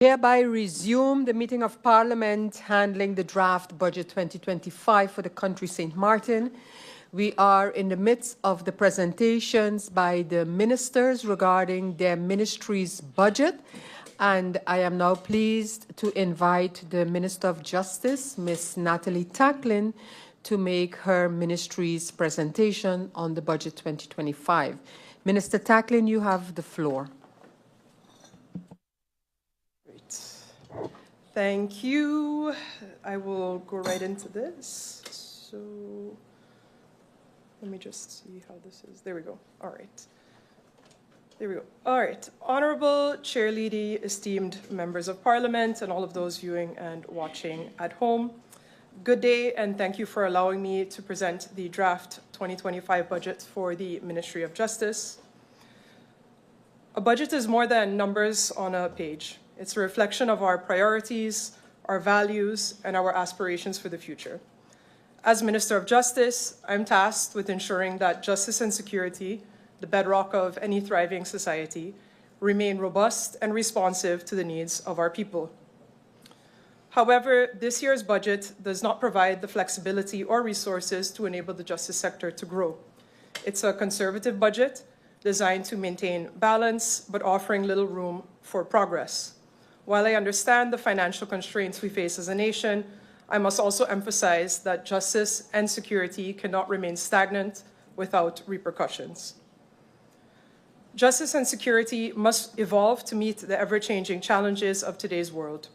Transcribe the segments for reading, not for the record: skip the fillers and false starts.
Hereby resume the meeting of Parliament handling the draft budget 2025 for the country St. Maarten. We are in the midst of the presentations by the ministers regarding their ministry's budget. And I am now pleased to invite the Minister of Justice, Ms. Natalie Tacklin, to make her ministry's presentation on the budget 2025. Minister Tacklin, you have the floor. Thank you. I will go right into this. So let me just see how this is. There we go. All right. There we go. All right. Honorable Chair Lady, esteemed members of Parliament, and all of those viewing and watching at home, good day, and thank you for allowing me to present the draft 2025 budget for the Ministry of Justice. A budget is more than numbers on a page. It's a reflection of our priorities, our values, and our aspirations for the future. As Minister of Justice, I'm tasked with ensuring that justice and security, the bedrock of any thriving society, remain robust and responsive to the needs of our people. However, this year's budget does not provide the flexibility or resources to enable the justice sector to grow. It's a conservative budget designed to maintain balance, but offering little room for progress. While I understand the financial constraints we face as a nation, I must also emphasize that justice and security cannot remain stagnant without repercussions. Justice and security must evolve to meet the ever-changing challenges of today's world.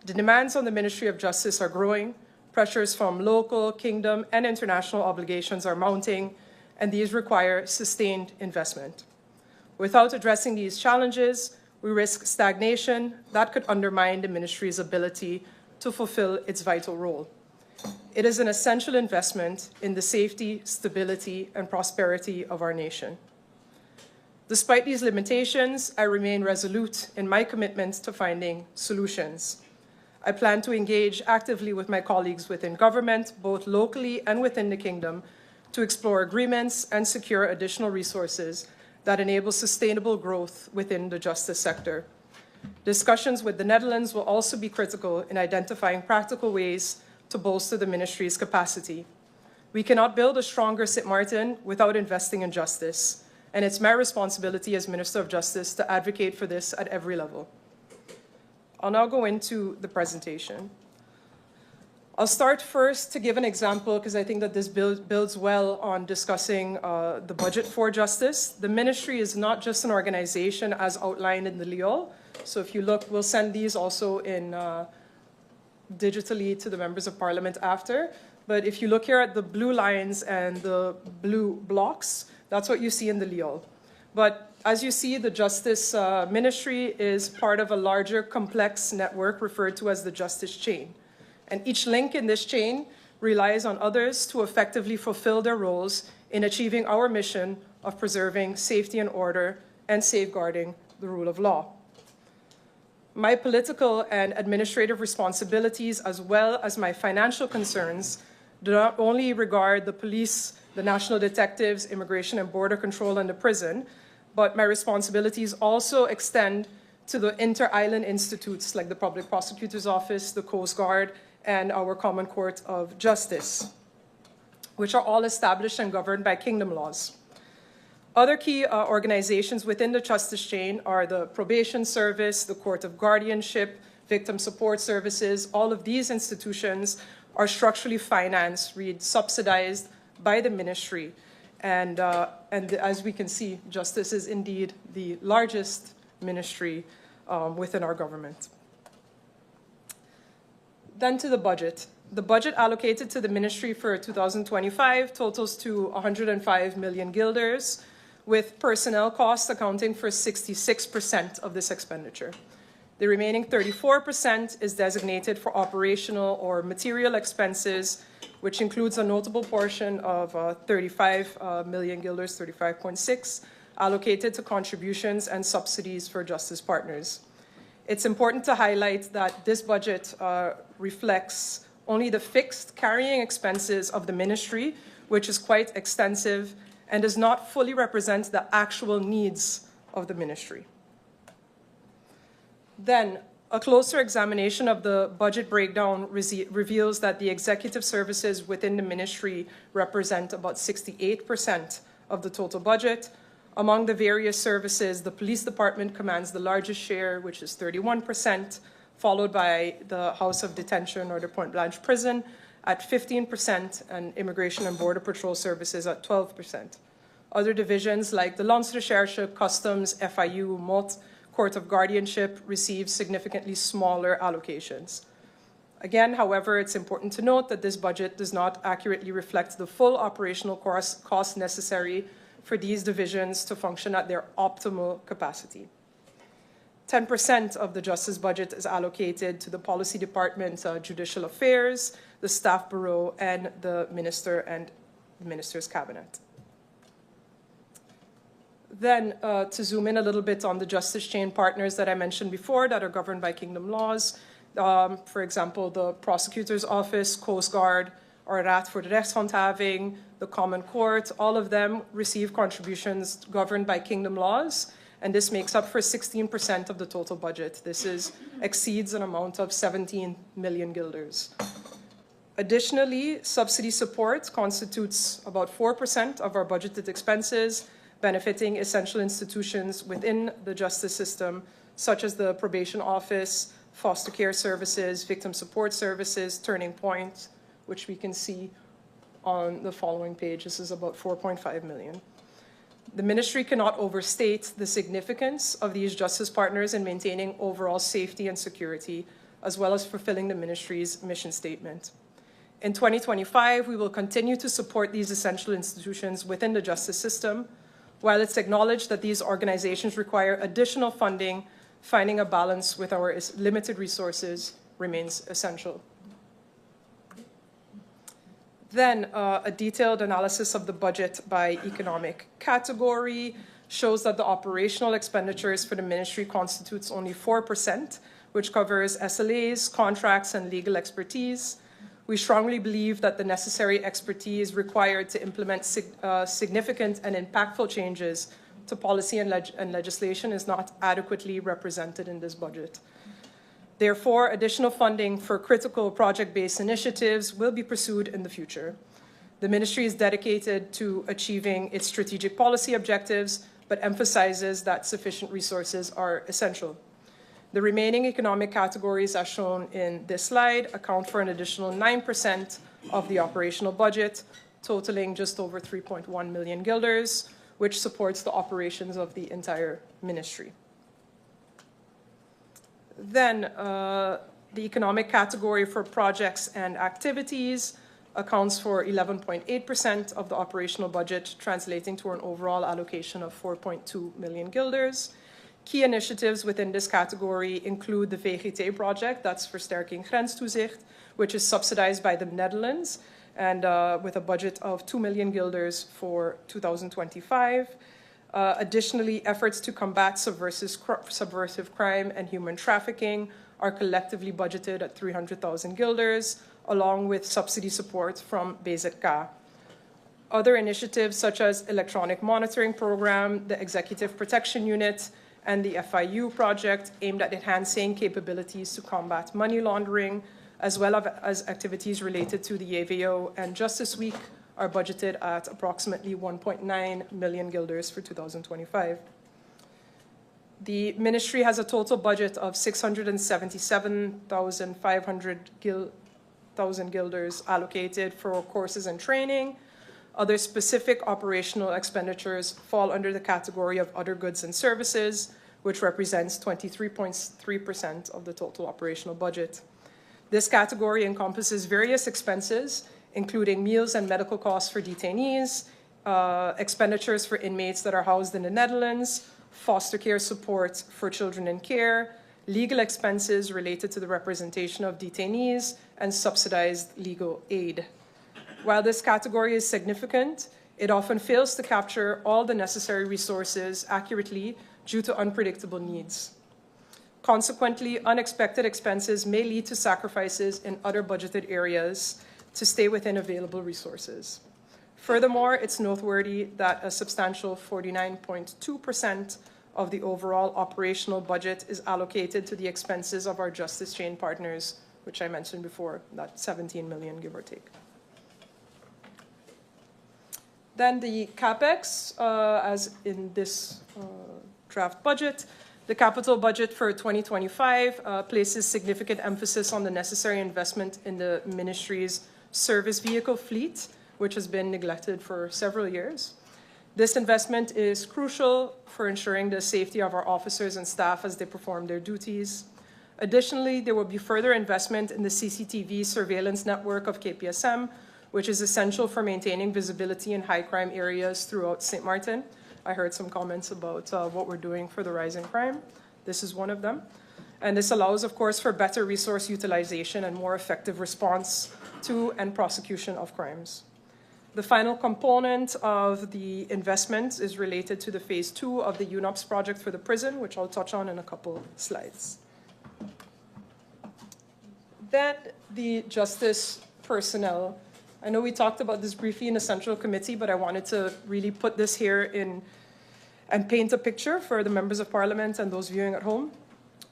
The demands on the Ministry of Justice are growing, pressures from local, kingdom, and international obligations are mounting, and these require sustained investment. Without addressing these challenges, we risk stagnation that could undermine the ministry's ability to fulfill its vital role. It is an essential investment in the safety, stability, and prosperity of our nation. Despite these limitations, I remain resolute in my commitment to finding solutions. I plan to engage actively with my colleagues within government, both locally and within the kingdom, to explore agreements and secure additional resources that enable sustainable growth within the justice sector. Discussions with the Netherlands will also be critical in identifying practical ways to bolster the ministry's capacity. We cannot build a stronger St. Maarten without investing in justice, and it's my responsibility as Minister of Justice to advocate for this at every level. I'll now go into the presentation. I'll start first to give an example, because I think that this builds well on discussing the budget for justice. The ministry is not just an organization as outlined in the LEOL. So if you look, we'll send these also in digitally to the members of Parliament after. But if you look here at the blue lines and the blue blocks, that's what you see in the LEOL. But as you see, the Justice Ministry is part of a larger complex network referred to as the Justice Chain. And each link in this chain relies on others to effectively fulfill their roles in achieving our mission of preserving safety and order and safeguarding the rule of law. My political and administrative responsibilities, as well as my financial concerns, do not only regard the police, the national detectives, immigration and border control, and the prison, but my responsibilities also extend to the inter-island institutes like the Public Prosecutor's Office, the Coast Guard, and our Common Court of Justice, which are all established and governed by kingdom laws. Other key organizations within the justice chain are the Probation Service, the Court of Guardianship, Victim Support Services. All of these institutions are structurally financed, subsidized by the ministry. And as we can see, justice is indeed the largest ministry within our government. Then to the budget. The budget allocated to the ministry for 2025 totals to 105 million guilders, with personnel costs accounting for 66% of this expenditure. The remaining 34% is designated for operational or material expenses, which includes a notable portion of 35 million guilders, 35.6, allocated to contributions and subsidies for justice partners. It's important to highlight that this budget reflects only the fixed carrying expenses of the ministry, which is quite extensive and does not fully represent the actual needs of the ministry. Then, A closer examination of the budget breakdown reveals that the executive services within the ministry represent about 68% of the total budget. Among the various services, the police department commands the largest share, which is 31%, followed by the House of Detention or the Point Blanche Prison at 15%, and Immigration and Border Patrol Services at 12%. Other divisions like the Landsrecherche, Customs, FIU, MOT, Court of Guardianship receive significantly smaller allocations. Again, however, it's important to note that this budget does not accurately reflect the full operational costs necessary for these divisions to function at their optimal capacity. 10% of the Justice budget is allocated to the Policy Department, Judicial Affairs, the Staff Bureau, and the Minister and the Minister's Cabinet. Then, to zoom in a little bit on the justice chain partners that I mentioned before that are governed by kingdom laws, for example, the Prosecutor's Office, Coast Guard, or Raad voor de Rechtshandhaving, the Common Court, all of them receive contributions governed by kingdom laws, and this makes up for 16% of the total budget. This exceeds an amount of 17 million guilders. Additionally, subsidy support constitutes about 4% of our budgeted expenses, benefiting essential institutions within the justice system, such as the probation office, foster care services, victim support services, Turning Point, which we can see on the following page. This is about 4.5 million. The ministry cannot overstate the significance of these justice partners in maintaining overall safety and security, as well as fulfilling the ministry's mission statement. In 2025, we will continue to support these essential institutions within the justice system. While it's acknowledged that these organizations require additional funding, finding a balance with our limited resources remains essential. Then, a detailed analysis of the budget by economic category shows that the operational expenditures for the ministry constitutes only 4%, which covers SLAs, contracts, and legal expertise. We strongly believe that the necessary expertise required to implement significant and impactful changes to policy and legislation is not adequately represented in this budget. Therefore, additional funding for critical project-based initiatives will be pursued in the future. The ministry is dedicated to achieving its strategic policy objectives, but emphasizes that sufficient resources are essential. The remaining economic categories, as shown in this slide, account for an additional 9% of the operational budget, totaling just over 3.1 million guilders, which supports the operations of the entire ministry. Then, the economic category for projects and activities accounts for 11.8% of the operational budget, translating to an overall allocation of 4.2 million guilders. Key initiatives within this category include the VGT project, that's Versterking Grenstoezicht, which is subsidized by the Netherlands, and with a budget of 2 million guilders for 2025. Additionally, efforts to combat subversive crime and human trafficking are collectively budgeted at 300,000 guilders, along with subsidy support from BZK. Other initiatives such as electronic monitoring program, the Executive Protection Unit, and the FIU project aimed at enhancing capabilities to combat money laundering, as well as activities related to the AVO and Justice Week, are budgeted at approximately 1.9 million guilders for 2025. The ministry has a total budget of 677,500 guilders allocated for courses and training. Other specific operational expenditures fall under the category of other goods and services, which represents 23.3% of the total operational budget. This category encompasses various expenses, including meals and medical costs for detainees, expenditures for inmates that are housed in the Netherlands, foster care support for children in care, legal expenses related to the representation of detainees, and subsidized legal aid. While this category is significant, it often fails to capture all the necessary resources accurately due to unpredictable needs. Consequently, unexpected expenses may lead to sacrifices in other budgeted areas to stay within available resources. Furthermore, it's noteworthy that a substantial 49.2% of the overall operational budget is allocated to the expenses of our justice chain partners, which I mentioned before, that 17 million, give or take. Then the CapEx, as in this draft budget, the capital budget for 2025 places significant emphasis on the necessary investment in the ministry's service vehicle fleet, which has been neglected for several years. This investment is crucial for ensuring the safety of our officers and staff as they perform their duties. Additionally, there will be further investment in the CCTV surveillance network of KPSM, which is essential for maintaining visibility in high crime areas throughout St. Maarten. I heard some comments about what we're doing for the rise in crime. This is one of them. And this allows, of course, for better resource utilization and more effective response to and prosecution of crimes. The final component of the investment is related to the phase 2 of the UNOPS project for the prison, which I'll touch on in a couple slides. Then the justice personnel. I know we talked about this briefly in the Central Committee, but I wanted to really put this here in and paint a picture for the members of Parliament and those viewing at home.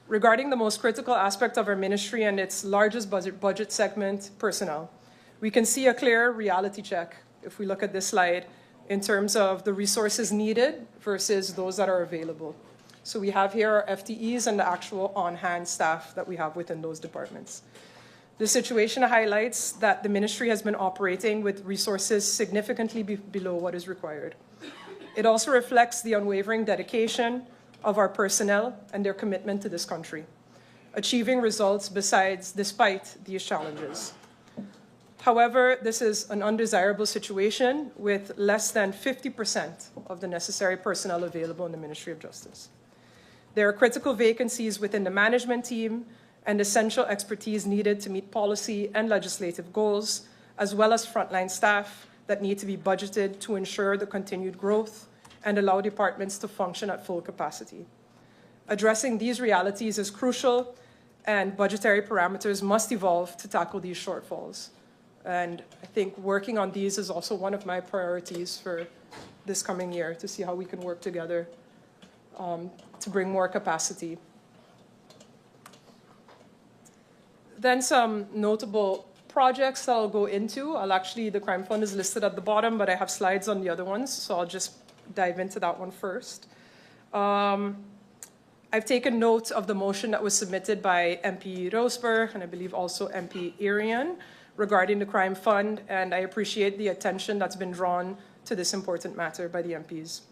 Regarding the most critical aspect of our ministry and its largest budget segment, personnel, we can see a clear reality check if we look at this slide in terms of the resources needed versus those that are available. So we have here our FTEs and the actual on-hand staff that we have within those departments. The situation highlights that the ministry has been operating with resources significantly below what is required. It also reflects the unwavering dedication of our personnel and their commitment to this country, achieving results despite these challenges. However, this is an undesirable situation with less than 50% of the necessary personnel available in the Ministry of Justice. There are critical vacancies within the management team and essential expertise needed to meet policy and legislative goals, as well as frontline staff that need to be budgeted to ensure the continued growth and allow departments to function at full capacity. Addressing these realities is crucial, and budgetary parameters must evolve to tackle these shortfalls. And I think working on these is also one of my priorities for this coming year, to see how we can work together to bring more capacity. Then some notable projects that I'll go into. The Crime Fund is listed at the bottom, but I have slides on the other ones, so I'll just dive into that one first. I've taken note of the motion that was submitted by MP Roseberg, and I believe also MP Arian, regarding the Crime Fund, and I appreciate the attention that's been drawn to this important matter by the MPs.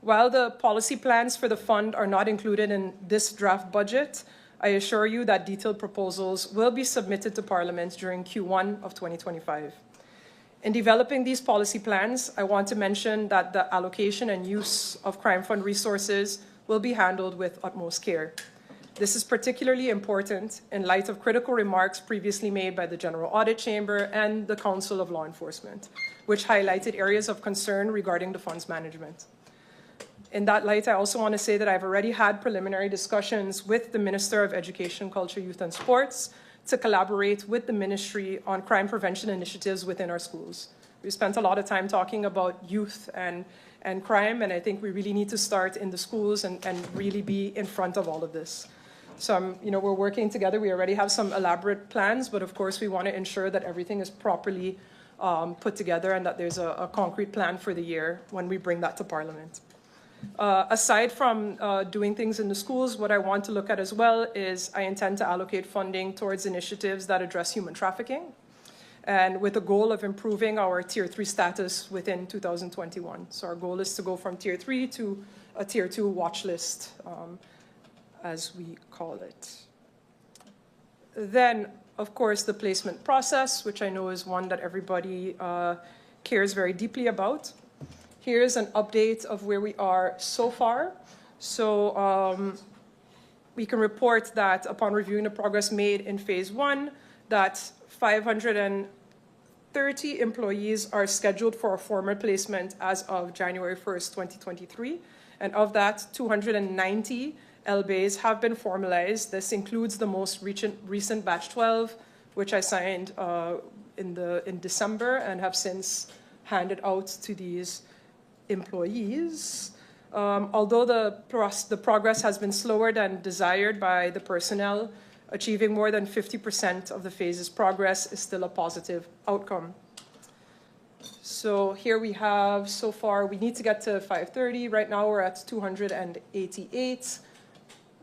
While the policy plans for the fund are not included in this draft budget, I assure you that detailed proposals will be submitted to Parliament during Q1 of 2025. In developing these policy plans, I want to mention that the allocation and use of Crime Fund resources will be handled with utmost care. This is particularly important in light of critical remarks previously made by the General Audit Chamber and the Council of Law Enforcement, which highlighted areas of concern regarding the fund's management. In that light, I also want to say that I've already had preliminary discussions with the Minister of Education, Culture, Youth and Sports to collaborate with the ministry on crime prevention initiatives within our schools. We spent a lot of time talking about youth and crime, and I think we really need to start in the schools and really be in front of all of this. So, we're working together. We already have some elaborate plans, but of course we want to ensure that everything is properly put together and that there's a concrete plan for the year when we bring that to Parliament. Aside from doing things in the schools, what I want to look at as well is I intend to allocate funding towards initiatives that address human trafficking, and with the goal of improving our Tier 3 status within 2021. So our goal is to go from Tier 3 to a Tier 2 watch list, as we call it. Then, of course, the placement process, which I know is one that everybody cares very deeply about. Here's an update of where we are so far. So we can report that upon reviewing the progress made in phase 1, that 530 employees are scheduled for a formal placement as of January 1st, 2023. And of that, 290 LBAs have been formalized. This includes the most recent batch 12, which I signed in December and have since handed out to these employees. Although the progress has been slower than desired by the personnel, achieving more than 50% of the phase's progress is still a positive outcome. So here we have, so far, we need to get to 530. Right now we're at 288.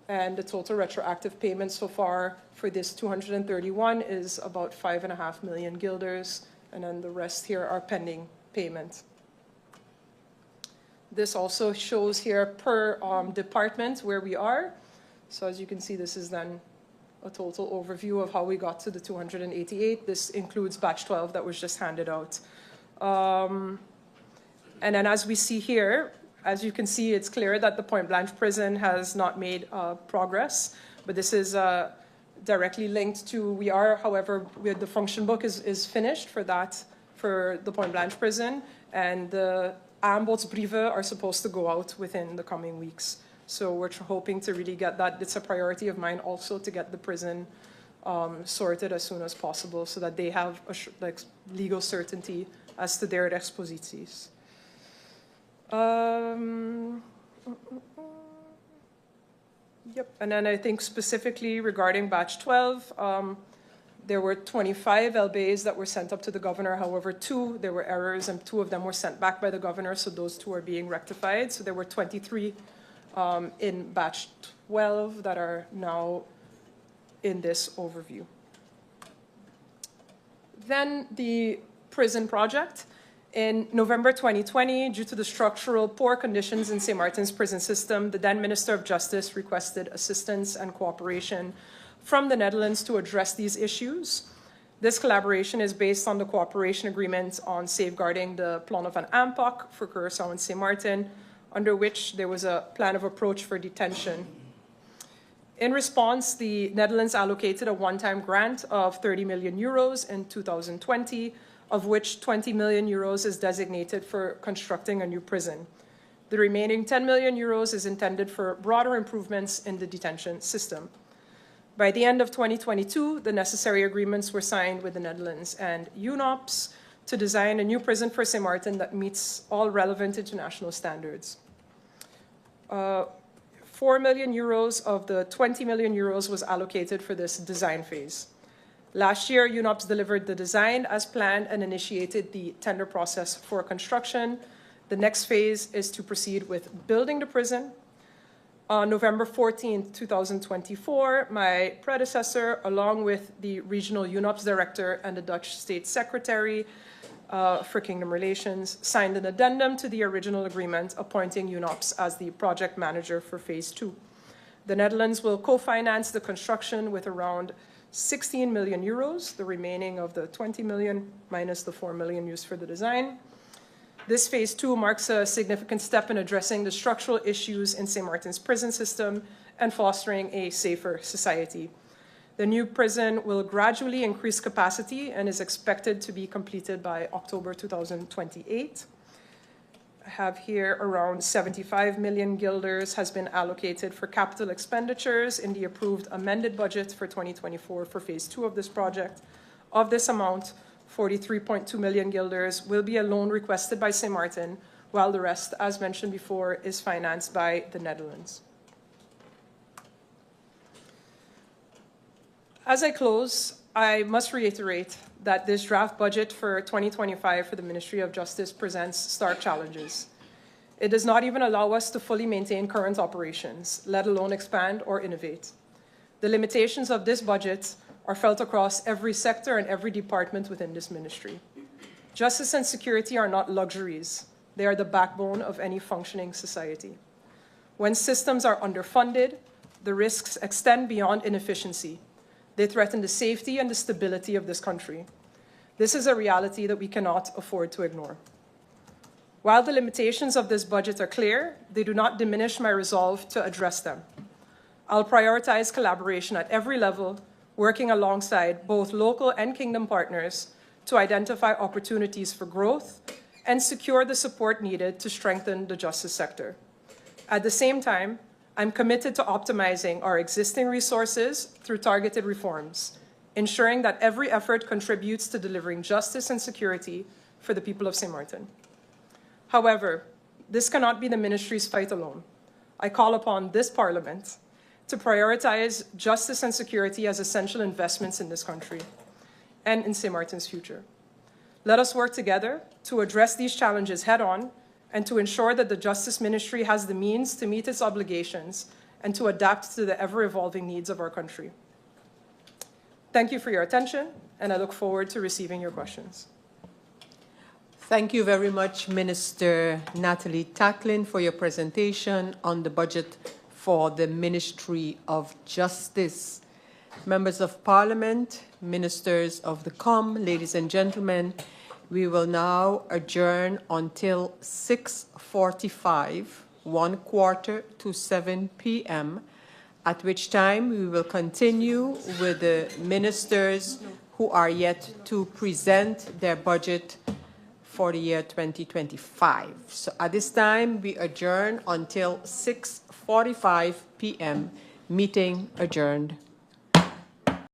And the total retroactive payment so far for this 231 is about 5.5 million guilders. And then the rest here are pending payment. This also shows here per department where we are. So as you can see, this is then a total overview of how we got to the 288. This includes batch 12 that was just handed out. And then as we see here, as you can see, it's clear that the Point Blanche prison has not made progress, but this is directly linked to, however, the function book is finished for the Point Blanche prison, and the aanbodsbrieven are supposed to go out within the coming weeks. So we're hoping to really get that. It's a priority of mine also to get the prison sorted as soon as possible so that they have legal certainty as to their exposities. Yep, and then I think specifically regarding batch 12, there were 25 LBAs that were sent up to the governor. However, there were errors and 2 of them were sent back by the governor, so those 2 are being rectified. So there were 23 in batch 12 that are now in this overview. Then the prison project. In November 2020, due to the structural poor conditions in St. Maarten's prison system, the then Minister of Justice requested assistance and cooperation from the Netherlands to address these issues. This collaboration is based on the cooperation agreement on safeguarding the Plan van Aanpak for Curaçao and St. Maarten, under which there was a plan of approach for detention. In response, the Netherlands allocated a one-time grant of 30 million euros in 2020, of which 20 million euros is designated for constructing a new prison. The remaining 10 million euros is intended for broader improvements in the detention system. By the end of 2022, the necessary agreements were signed with the Netherlands and UNOPS to design a new prison for St. Maarten that meets all relevant international standards. 4 million euros of the 20 million euros was allocated for this design phase. Last year, UNOPS delivered the design as planned and initiated the tender process for construction. The next phase is to proceed with building the prison. On November 14, 2024, my predecessor, along with the regional UNOPS director and the Dutch state secretary for Kingdom Relations, signed an addendum to the original agreement appointing UNOPS as the project manager for phase 2. The Netherlands will co-finance the construction with around 16 million euros, the remaining of the 20 million minus the 4 million used for the design. This phase 2 marks a significant step in addressing the structural issues in St. Maarten's prison system and fostering a safer society. The new prison will gradually increase capacity and is expected to be completed by October 2028. I have here around 75 million guilders has been allocated for capital expenditures in the approved amended budget for 2024 for phase 2 of this project. Of this amount, 43.2 million guilders will be a loan requested by St. Maarten, while the rest, as mentioned before, is financed by the Netherlands. As I close, I must reiterate that this draft budget for 2025 for the Ministry of Justice presents stark challenges. It does not even allow us to fully maintain current operations, let alone expand or innovate. The limitations of this budget are felt across every sector and every department within this ministry. Justice and security are not luxuries. They are the backbone of any functioning society. When systems are underfunded, the risks extend beyond inefficiency. They threaten the safety and the stability of this country. This is a reality that we cannot afford to ignore. While the limitations of this budget are clear, they do not diminish my resolve to address them. I'll prioritize collaboration at every level, working alongside both local and Kingdom partners to identify opportunities for growth and secure the support needed to strengthen the justice sector. At the same time, I'm committed to optimizing our existing resources through targeted reforms, ensuring that every effort contributes to delivering justice and security for the people of St. Maarten. However, this cannot be the ministry's fight alone. I call upon this Parliament to prioritize justice and security as essential investments in this country and in St. Maarten's future. Let us work together to address these challenges head-on and to ensure that the Justice Ministry has the means to meet its obligations and to adapt to the ever-evolving needs of our country. Thank you for your attention, and I look forward to receiving your questions. Thank you very much, Minister Natalie Taklin, for your presentation on the budget for the Ministry of Justice. Members of Parliament, Ministers of the COM, ladies and gentlemen, we will now adjourn until 6:45, 6:45 p.m., at which time we will continue with the ministers who are yet to present their budget for the year 2025. So at this time, we adjourn until 6:45 p.m. Meeting adjourned.